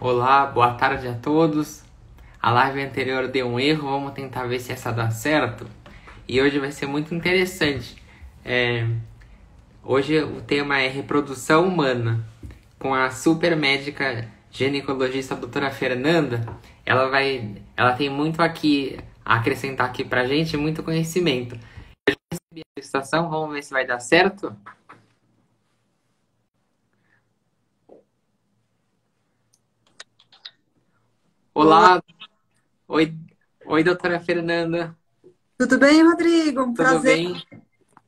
Olá, boa tarde a todos. A live anterior deu um erro, vamos tentar ver se essa dá certo. E hoje vai ser muito interessante. Hoje o tema é reprodução humana, com a super médica ginecologista doutora Fernanda. Ela tem muito aqui a acrescentar aqui pra gente, muito conhecimento. Eu já recebi a solicitação, vamos ver se vai dar certo. Olá, Olá, oi, oi doutora Fernanda, tudo bem, Rodrigo? Um tudo prazer. bem?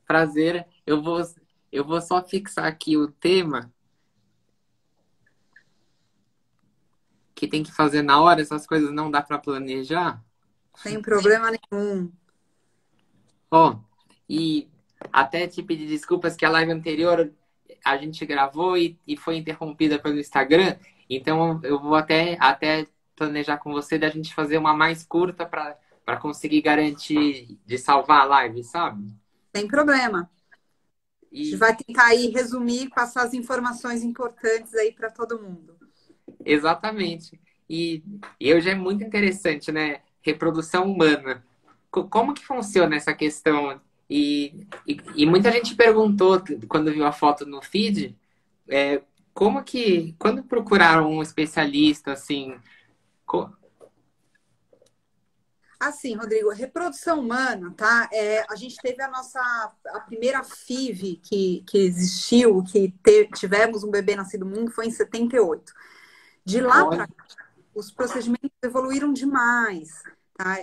Prazer. Eu vou só fixar aqui o tema que tem que fazer na hora, essas coisas não dá para planejar. Sem problema nenhum. Ó, e até te pedir desculpas que a live anterior a gente gravou e foi interrompida pelo Instagram, então eu vou até planejar com você da gente fazer uma mais curta para conseguir garantir de salvar a live, sabe? Sem problema. A gente E vai tentar aí resumir e passar as informações importantes aí para todo mundo. exatamente. E hoje é muito interessante, né? Reprodução humana. Como que funciona essa questão? E muita gente perguntou, quando viu a foto no feed, quando procuraram um especialista, assim, co- Assim, Rodrigo, reprodução humana, tá? A gente teve a primeira FIV que existiu, tivemos um bebê nascido no mundo, foi em 78. De lá olha, para cá, os procedimentos evoluíram demais. Tá?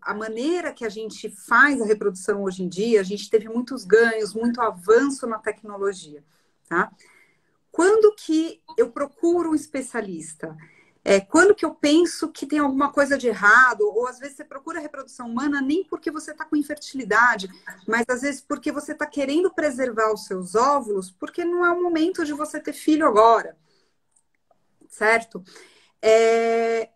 A maneira que a gente faz a reprodução hoje em dia, a gente teve muitos ganhos, muito avanço na tecnologia. Tá? Quando que eu procuro um especialista? Quando que eu penso que tem alguma coisa de errado, ou às vezes você procura reprodução humana nem porque você está com infertilidade, mas às vezes porque você está querendo preservar os seus óvulos, porque não é o momento de você ter filho agora, certo? É,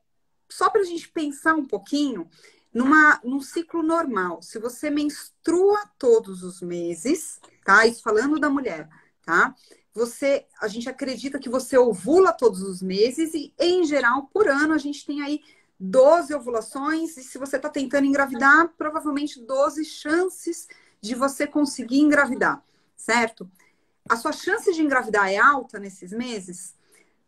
Só para a gente pensar um pouquinho, num ciclo normal, se você menstrua todos os meses, tá? Isso falando da mulher, tá? A gente acredita que você ovula todos os meses e, em geral, por ano, a gente tem aí 12 ovulações e se você está tentando engravidar, provavelmente 12 chances de você conseguir engravidar, certo? A sua chance de engravidar é alta nesses meses?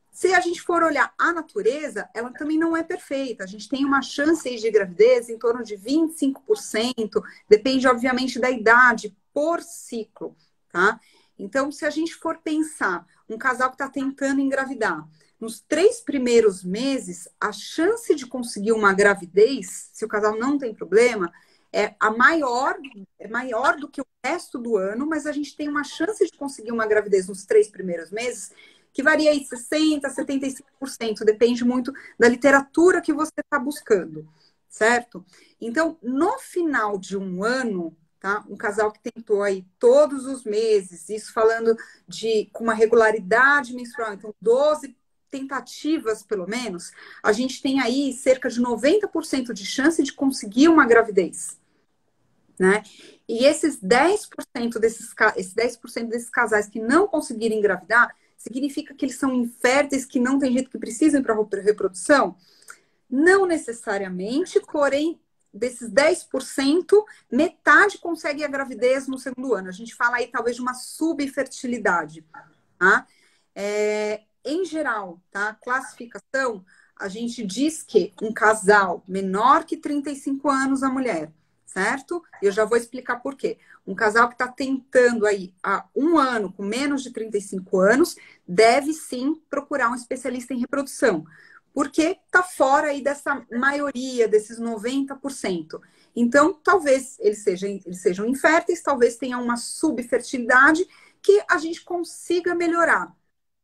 Se a gente for olhar a natureza, ela também não é perfeita. A gente tem uma chance de gravidez em torno de 25%, depende, obviamente, da idade por ciclo, tá? Então, se a gente for pensar um casal que está tentando engravidar, nos 3 primeiros meses, a chance de conseguir uma gravidez, se o casal não tem problema, é maior do que o resto do ano, mas a gente tem uma chance de conseguir uma gravidez nos 3 primeiros meses que varia aí 60%, 75%, depende muito da literatura que você está buscando, certo? Então, no final de um ano, tá? Um casal que tentou aí todos os meses, isso falando com uma regularidade menstrual, então 12 tentativas pelo menos, a gente tem aí cerca de 90% de chance de conseguir uma gravidez, né? E esses 10% desses casais que não conseguirem engravidar, significa que eles são inférteis, que não tem jeito, que precisam para reprodução? Não necessariamente, porém, desses 10%, metade consegue a gravidez no segundo ano. A gente fala aí talvez de uma subfertilidade, tá? Em geral, tá? Classificação, a gente diz que um casal menor que 35 anos, a mulher, certo? Eu já vou explicar por quê. Um casal que está tentando aí há um ano, com menos de 35 anos, deve sim procurar um especialista em reprodução, porque está fora aí dessa maioria, desses 90%. Então, talvez eles sejam inférteis, talvez tenha uma subfertilidade que a gente consiga melhorar,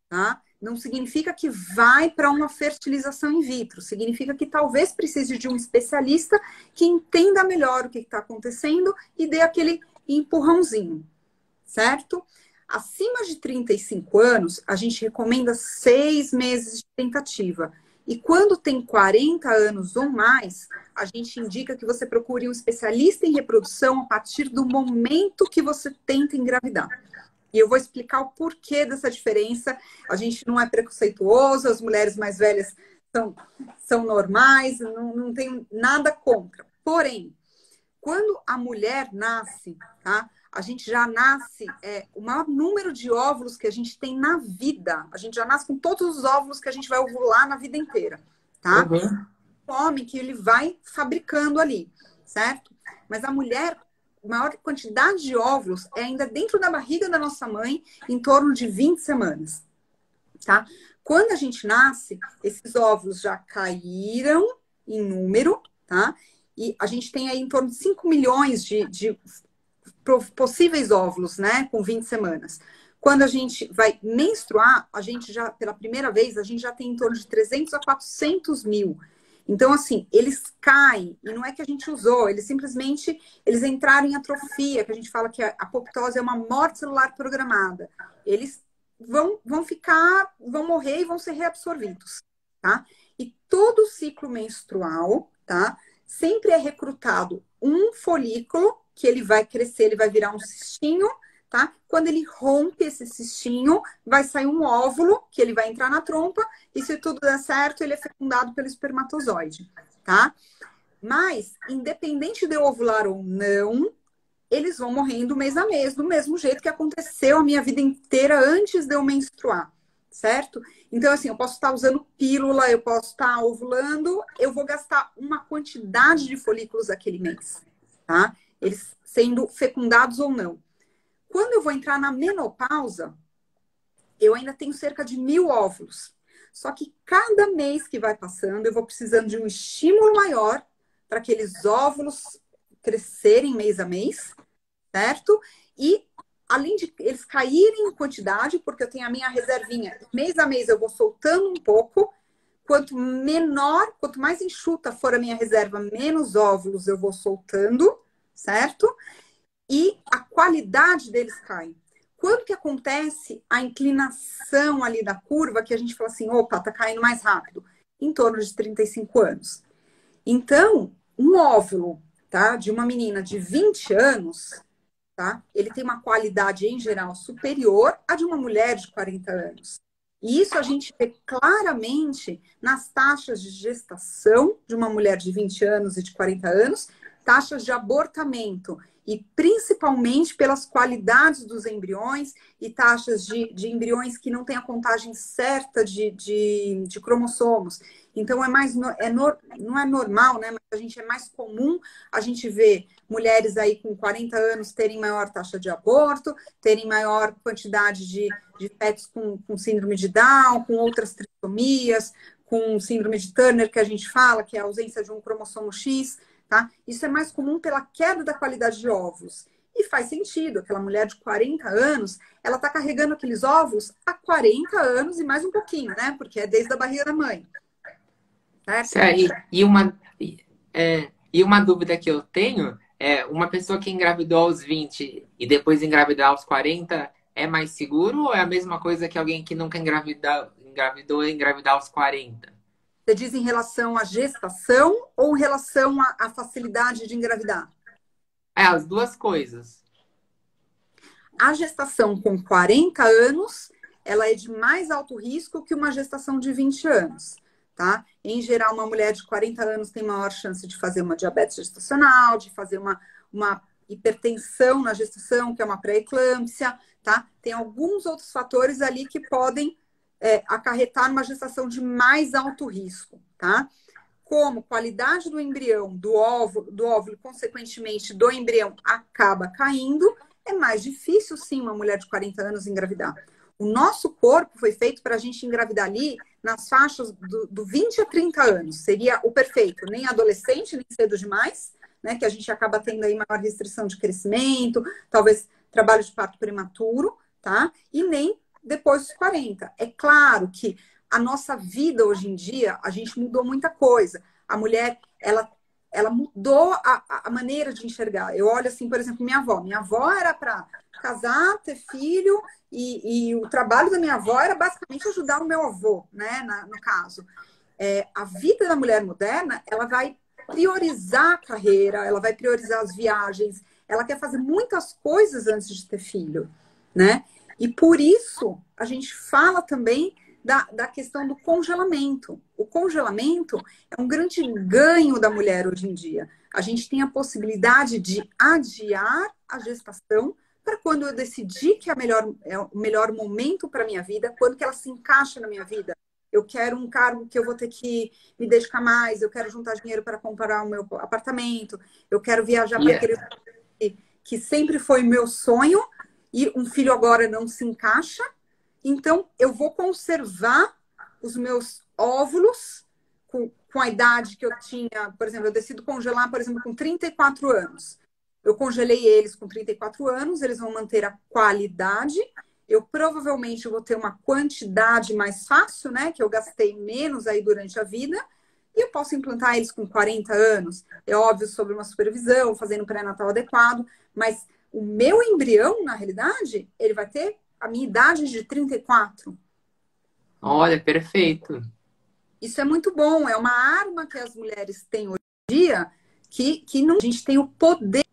tá? Não significa que vai para uma fertilização in vitro, significa que talvez precise de um especialista que entenda melhor o que está acontecendo e dê aquele empurrãozinho, certo? Acima de 35 anos, a gente recomenda 6 meses de tentativa. E quando tem 40 anos ou mais, a gente indica que você procure um especialista em reprodução a partir do momento que você tenta engravidar, E eu vou explicar o porquê dessa diferença. A gente não é preconceituoso, as mulheres mais velhas são, são normais, não tem nada contra. Porém, quando a mulher nasce, tá? A gente já nasce, o maior número de óvulos que a gente tem na vida. A gente já nasce com todos os óvulos que a gente vai ovular na vida inteira, tá? Uhum. O homem que ele vai fabricando ali, certo? Mas a mulher, a maior quantidade de óvulos é ainda dentro da barriga da nossa mãe, em torno de 20 semanas, tá? Quando a gente nasce, esses óvulos já caíram em número, tá? E a gente tem aí em torno de 5 milhões de possíveis óvulos, né? Com 20 semanas. Quando a gente vai menstruar, a gente já, pela primeira vez, a gente já tem em torno de 300 a 400 mil. Então, assim, eles caem, e não é que a gente usou, eles simplesmente, eles entraram em atrofia, que a gente fala que a apoptose é uma morte celular programada. Eles vão ficar, vão morrer e vão ser reabsorvidos, tá? E todo o ciclo menstrual, tá? Sempre é recrutado um folículo, que ele vai crescer, ele vai virar um cistinho, tá? Quando ele rompe esse cistinho, vai sair um óvulo, que ele vai entrar na trompa, e se tudo der certo, ele é fecundado pelo espermatozoide, tá? Mas, independente de eu ovular ou não, eles vão morrendo mês a mês, do mesmo jeito que aconteceu a minha vida inteira antes de eu menstruar, certo? Então, assim, eu posso estar usando pílula, eu posso estar ovulando, eu vou gastar uma quantidade de folículos aquele mês, tá? Eles sendo fecundados ou não. Quando eu vou entrar na menopausa, eu ainda tenho cerca de 1.000 óvulos. Só que cada mês que vai passando, eu vou precisando de um estímulo maior para aqueles óvulos crescerem mês a mês, certo? E além de eles caírem em quantidade, porque eu tenho a minha reservinha, mês a mês eu vou soltando um pouco. Quanto menor, quanto mais enxuta for a minha reserva, menos óvulos eu vou soltando, certo? E a qualidade deles cai. Quando que acontece a inclinação ali da curva, que a gente fala assim, opa, tá caindo mais rápido? Em torno de 35 anos. Então, um óvulo, tá, de uma menina de 20 anos, tá, ele tem uma qualidade, em geral, superior à de uma mulher de 40 anos. E isso a gente vê claramente nas taxas de gestação de uma mulher de 20 anos e de 40 anos, taxas de abortamento, e principalmente pelas qualidades dos embriões e taxas de embriões que não têm a contagem certa de cromossomos. Então, não é normal, né? Mas a gente é mais comum a gente ver mulheres aí com 40 anos terem maior taxa de aborto, terem maior quantidade de fetos com síndrome de Down, com outras trissomias, com síndrome de Turner, que a gente fala, que é a ausência de um cromossomo X, tá? Isso é mais comum pela queda da qualidade de óvulos. E faz sentido, aquela mulher de 40 anos, ela está carregando aqueles óvulos há 40 anos e mais um pouquinho, né? Porque é desde a barriga da mãe. Certo? E uma dúvida que eu tenho é, uma pessoa que engravidou aos 20 e depois engravidar aos 40 é mais seguro ou é a mesma coisa que alguém que nunca engravidou e engravidar aos 40? Você diz em relação à gestação ou em relação à facilidade de engravidar? É, as duas coisas. A gestação com 40 anos, ela é de mais alto risco que uma gestação de 20 anos, tá? Em geral, uma mulher de 40 anos tem maior chance de fazer uma diabetes gestacional, de fazer uma hipertensão na gestação, que é uma pré-eclâmpsia, tá? Tem alguns outros fatores ali que podem acarretar numa gestação de mais alto risco, tá? Como qualidade do embrião, do óvulo, consequentemente do embrião acaba caindo, é mais difícil, sim, uma mulher de 40 anos engravidar. O nosso corpo foi feito para a gente engravidar ali nas faixas do 20 a 30 anos. Seria o perfeito, nem adolescente, nem cedo demais, né? Que a gente acaba tendo aí maior restrição de crescimento, talvez trabalho de parto prematuro, tá? E nem depois dos 40. É claro que a nossa vida hoje em dia, a gente mudou muita coisa. A mulher, ela mudou a maneira de enxergar. Eu olho assim, por exemplo, minha avó. Minha avó era para casar, ter filho, e o trabalho da minha avó era basicamente ajudar o meu avô, né? No caso. A vida da mulher moderna, ela vai priorizar a carreira, ela vai priorizar as viagens, ela quer fazer muitas coisas antes de ter filho, né? E por isso a gente fala também da questão do congelamento. O congelamento é um grande ganho da mulher hoje em dia. A gente tem a possibilidade de adiar a gestação para quando eu decidir que é o melhor momento para a minha vida, quando que ela se encaixa na minha vida. Eu quero um cargo que eu vou ter que me dedicar mais, eu quero juntar dinheiro para comprar o meu apartamento, eu quero viajar para aquele que sempre foi meu sonho e um filho agora não se encaixa. Então, eu vou conservar os meus óvulos com a idade que eu tinha. Por exemplo, eu decido congelar, por exemplo, com 34 anos. Eu congelei eles com 34 anos, eles vão manter a qualidade. Eu provavelmente vou ter uma quantidade mais fácil, né? Que eu gastei menos aí durante a vida. E eu posso implantar eles com 40 anos. É óbvio, sob uma supervisão, fazendo pré-natal adequado. Mas o meu embrião, na realidade, ele vai ter a minha idade de 34. Olha, perfeito. Isso é muito bom. É uma arma que as mulheres têm hoje em dia que não, a gente tem o poder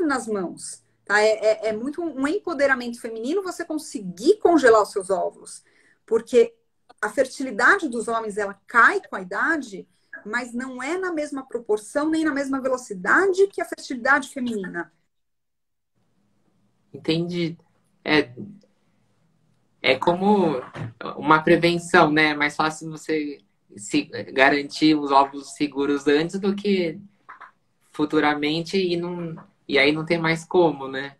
nas mãos. Tá? É muito um empoderamento feminino você conseguir congelar os seus óvulos. Porque a fertilidade dos homens ela cai com a idade, mas não é na mesma proporção nem na mesma velocidade que a fertilidade feminina. Entendi. É, é como uma prevenção, né? É mais fácil você se garantir os óvulos seguros antes do que futuramente e aí não tem mais como, né?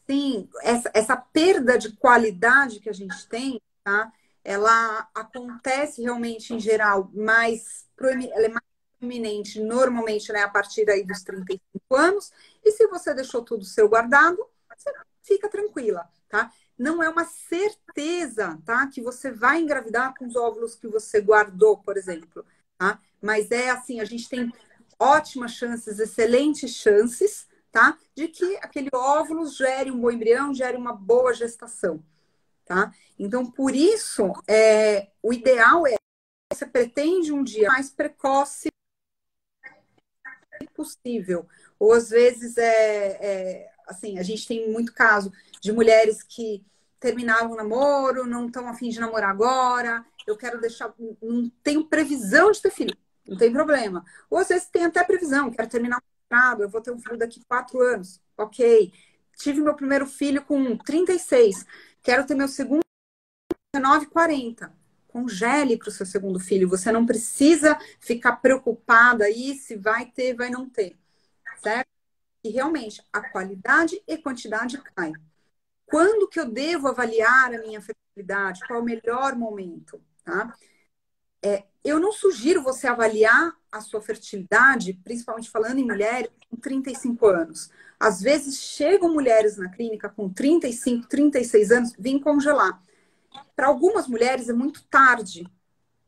Sim, essa perda de qualidade que a gente tem, tá? Ela acontece realmente em geral ela é mais proeminente normalmente, né, a partir aí dos 35 anos. E se você deixou tudo seu guardado, você fica tranquila, tá? Não é uma certeza, tá? Que você vai engravidar com os óvulos que você guardou, por exemplo, tá? Mas é assim, a gente tem ótimas chances, excelentes chances, tá? De que aquele óvulo gere um bom embrião, gere uma boa gestação, tá? Então, por isso, o ideal é que você pretende um dia mais precoce possível. Ou às vezes assim, a gente tem muito caso de mulheres que terminavam o namoro, não estão a fim de namorar agora, eu quero deixar, não tenho previsão de ter filho, não tem problema. Ou às vezes tem até previsão, quero terminar o mestrado, eu vou ter um filho daqui 4 anos, ok. Tive meu primeiro filho com 36, quero ter meu segundo com 19, 40. Congele para o seu segundo filho. Você não precisa ficar preocupada aí se vai ter, vai não ter. Certo? E realmente, a qualidade e quantidade cai. Quando que eu devo avaliar a minha fertilidade? Qual é o melhor momento? Tá? Eu não sugiro você avaliar a sua fertilidade, principalmente falando em mulheres, com 35 anos. Às vezes chegam mulheres na clínica com 35, 36 anos, vêm congelar. Para algumas mulheres é muito tarde,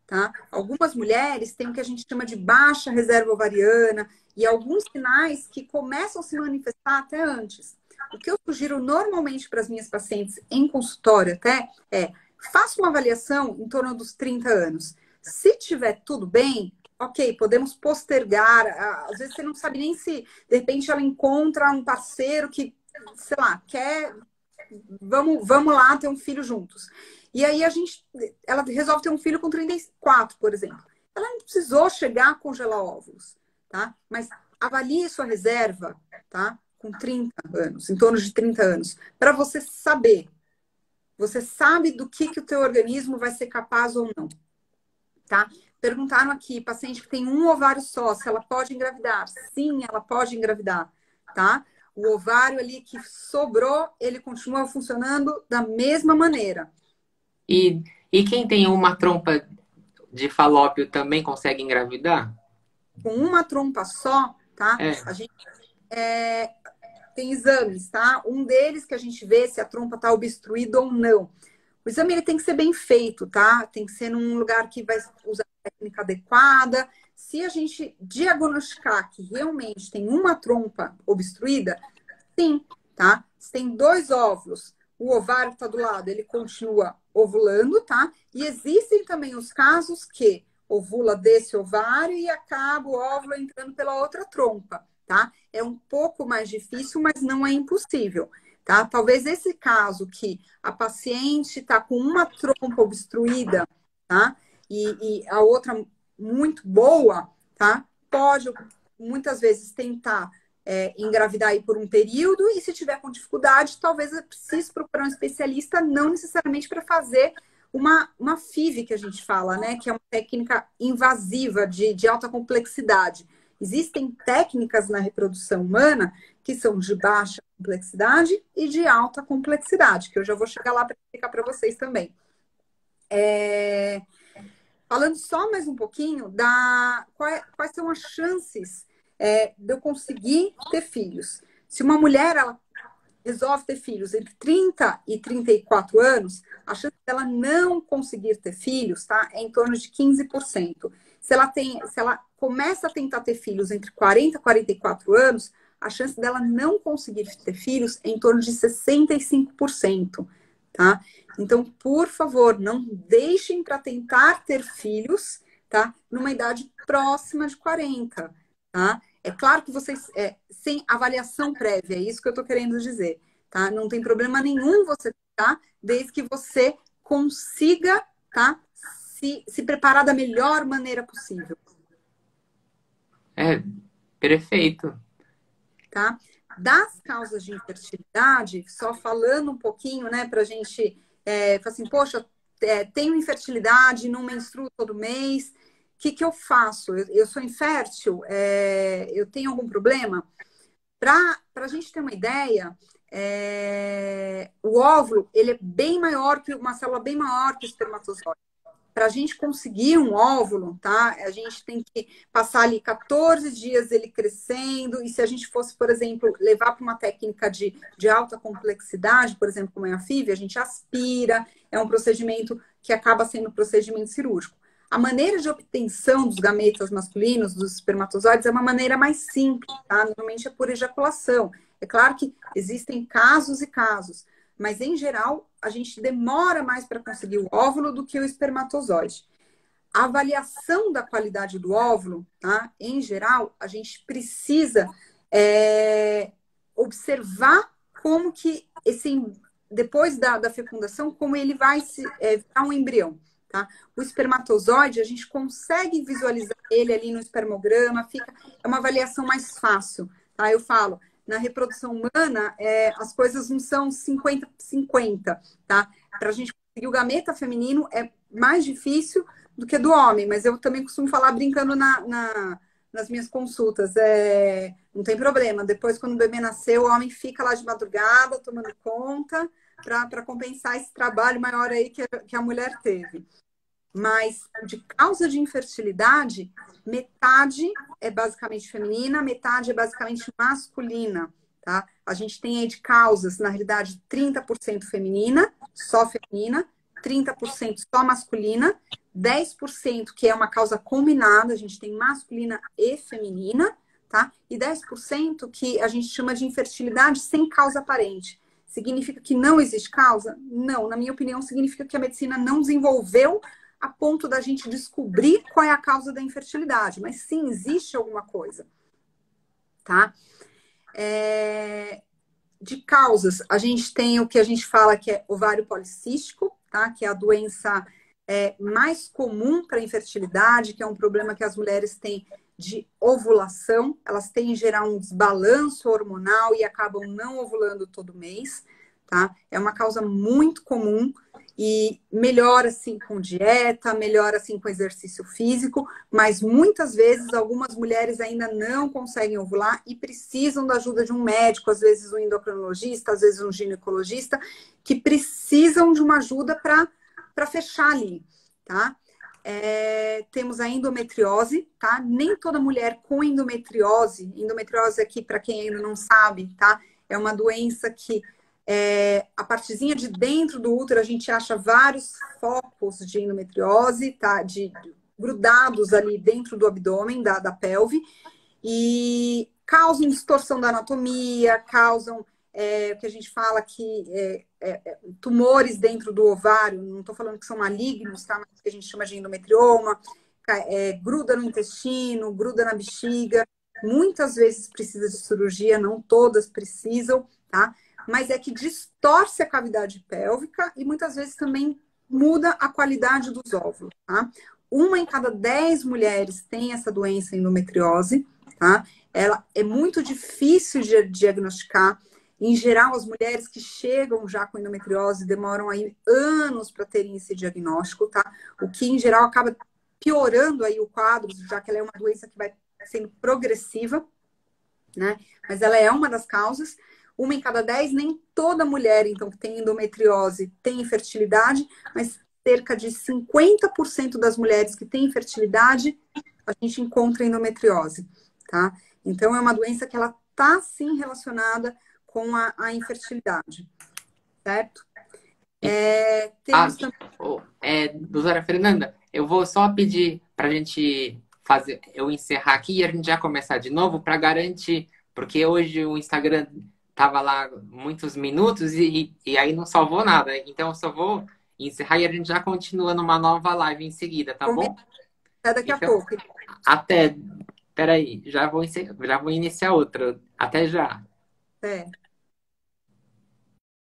tá? Algumas mulheres têm o que a gente chama de baixa reserva ovariana e alguns sinais que começam a se manifestar até antes. O que eu sugiro normalmente para as minhas pacientes em consultório até faça uma avaliação em torno dos 30 anos. Se tiver tudo bem, ok, podemos postergar. Às vezes você não sabe nem se, de repente, ela encontra um parceiro que, sei lá, quer... Vamos lá ter um filho juntos. E aí ela resolve ter um filho com 34, por exemplo. Ela não precisou chegar a congelar óvulos, tá? Mas avalie sua reserva, tá? Com 30 anos, em torno de 30 anos, para você saber. Você sabe do que o teu organismo vai ser capaz ou não, tá? Perguntaram aqui, paciente que tem um ovário só, se ela pode engravidar. Sim, ela pode engravidar, tá? O ovário ali que sobrou, ele continua funcionando da mesma maneira. E quem tem uma trompa de falópio também consegue engravidar? Com uma trompa só, tá? A gente tem exames, tá? Um deles que a gente vê se a trompa tá obstruída ou não. O exame ele tem que ser bem feito, tá? Tem que ser num lugar que vai usar a técnica adequada. Se a gente diagnosticar que realmente tem uma trompa obstruída, sim, tá? Se tem 2 óvulos, o ovário que está do lado, ele continua ovulando, tá? E existem também os casos que ovula desse ovário e acaba o óvulo entrando pela outra trompa, tá? É um pouco mais difícil, mas não é impossível. tá? Talvez esse caso que a paciente está com uma trompa obstruída, tá? E a outra muito boa, tá? Pode muitas vezes tentar engravidar aí por um período e se tiver com dificuldade, talvez eu precise procurar um especialista, não necessariamente para fazer uma FIV que a gente fala, né? Que é uma técnica invasiva de alta complexidade. Existem técnicas na reprodução humana que são de baixa complexidade e de alta complexidade, que eu já vou chegar lá para explicar para vocês também. Falando só mais um pouquinho quais são as chances de eu conseguir ter filhos. Se uma mulher ela resolve ter filhos entre 30 e 34 anos, a chance dela não conseguir ter filhos, tá, é em torno de 15%. Se ela começa a tentar ter filhos entre 40 e 44 anos, a chance dela não conseguir ter filhos é em torno de 65%, tá? Então, por favor, não deixem para tentar ter filhos, tá, numa idade próxima de 40, tá? É claro que vocês, sem avaliação prévia, é isso que eu estou querendo dizer, tá? Não tem problema nenhum você tentar, desde que você consiga, tá, se preparar da melhor maneira possível. Perfeito. Tá? Das causas de infertilidade, só falando um pouquinho, né, para a gente, falar assim, poxa, tenho infertilidade, não menstruo todo mês, o que eu faço? Eu sou infértil? Eu tenho algum problema? Para a gente ter uma ideia, o óvulo ele é bem maior que uma célula bem maior que o espermatozoide. Para a gente conseguir um óvulo, tá? A gente tem que passar ali 14 dias ele crescendo, e se a gente fosse, por exemplo, levar para uma técnica de alta complexidade, por exemplo, como é a FIV, a gente aspira, é um procedimento que acaba sendo um procedimento cirúrgico. A maneira de obtenção dos gametas masculinos, dos espermatozoides, é uma maneira mais simples, tá? Normalmente é por ejaculação. É claro que existem casos e casos, mas em geral a gente demora mais para conseguir o óvulo do que o espermatozoide. A avaliação da qualidade do óvulo, tá? Em geral, a gente precisa observar como que depois da fecundação, como ele vai virar um embrião. Tá? O espermatozoide, a gente consegue visualizar ele ali no espermograma, é uma avaliação mais fácil. Tá? Eu falo, na reprodução humana, as coisas não são 50-50. Tá? Para a gente conseguir o gameta feminino é mais difícil do que do homem, mas eu também costumo falar brincando nas minhas consultas. Não tem problema, depois quando o bebê nasceu, o homem fica lá de madrugada tomando conta para compensar esse trabalho maior aí que a mulher teve. Mas de causa de infertilidade, metade é basicamente feminina, metade é basicamente masculina, tá? A gente tem aí de causas, na realidade, 30% feminina, só feminina, 30% só masculina, 10% que é uma causa combinada, a gente tem masculina e feminina, tá? E 10% que a gente chama de infertilidade sem causa aparente. Significa que não existe causa? Não, na minha opinião, significa que a medicina não desenvolveu a ponto da gente descobrir qual é a causa da infertilidade. Mas sim, existe alguma coisa, tá? De causas, a gente tem o que a gente fala que é ovário policístico, tá? Que é a doença mais comum para a infertilidade, que é um problema que as mulheres têm de ovulação. Elas têm, em geral, um desbalanço hormonal e acabam não ovulando todo mês, tá? É uma causa muito comum e melhora, assim, com dieta, melhora, assim, com exercício físico, mas muitas vezes algumas mulheres ainda não conseguem ovular e precisam da ajuda de um médico, às vezes um endocrinologista, às vezes um ginecologista, que precisam de uma ajuda para fechar ali, tá? Temos a endometriose, tá? Nem toda mulher com endometriose aqui, para quem ainda não sabe, tá? É uma doença que a partezinha de dentro do útero, a gente acha vários focos de endometriose, tá? Grudados ali dentro do abdômen, da pelve, e causam distorção da anatomia, causam o que a gente fala que tumores dentro do ovário, não estou falando que são malignos, tá? Mas que a gente chama de endometrioma, gruda no intestino, gruda na bexiga, muitas vezes precisa de cirurgia, não todas precisam, tá? mas é que distorce a cavidade pélvica e muitas vezes também muda a qualidade dos óvulos, tá? 1 em cada 10 mulheres tem essa doença endometriose, tá? Ela é muito difícil de diagnosticar. Em geral, as mulheres que chegam já com endometriose demoram aí anos para terem esse diagnóstico, tá? O que, em geral, acaba piorando aí o quadro, já que ela é uma doença que vai sendo progressiva, né? Mas ela é uma das causas. 1 em cada 10, nem toda mulher, então, que tem endometriose tem infertilidade, mas cerca de 50% das mulheres que têm infertilidade, a gente encontra endometriose, tá? Então, é uma doença que ela tá, sim, relacionada com a infertilidade, certo? Temos também... Doutora Fernanda, eu vou só pedir para a gente fazer, eu encerrar aqui e a gente já começar de novo para garantir, porque hoje o Instagram tava lá muitos minutos e aí não salvou nada. Então eu só vou encerrar e a gente já continua numa nova live em seguida, tá bom? Até daqui a Então, pouco. até. Peraí, já vou iniciar outra. Até já. É.